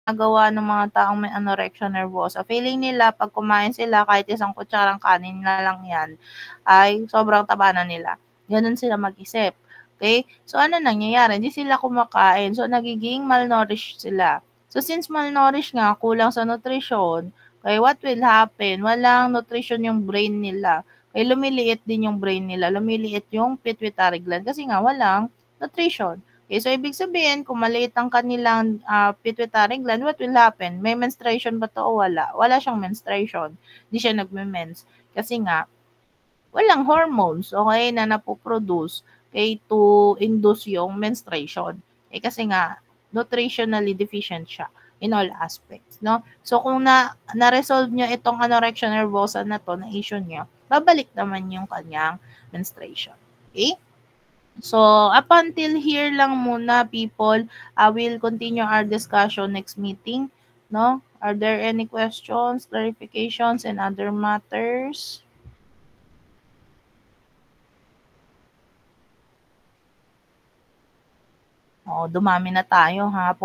ginagawa ng mga taong may anorexia nervosa. Feeling nila pag kumain sila kahit isang kutsarang kanin na lang yan, ay sobrang taba na nila. Ganun sila mag-isip. Okay? So, ano nangyayari? Hindi sila kumakain. So, nagiging malnourished sila. So, since malnourished nga, kulang sa nutrition, okay, what will happen? Walang nutrition yung brain nila. Okay, lumiliit din yung brain nila. Lumiliit yung pituitary gland kasi nga walang nutrition. Okay, so ibig sabihin, kung maliit ang kanilang pituitary gland, what will happen? May menstruation ba to o wala? Wala siyang menstruation. Hindi siya nagme-mens. Kasi nga, walang hormones, okay, na napoproduce, okay, to induce yung menstruation. Eh, kasi nga, nutritionally deficient siya in all aspects, no? So, kung na-resolve niya itong anorexia nervosa na to, na issue niya, babalik naman yung kanyang menstruation. Okay? So, up until here lang muna, people. We'll continue our discussion next meeting. No? Are there any questions, clarifications, and other matters? Oh, dumami na tayo ha.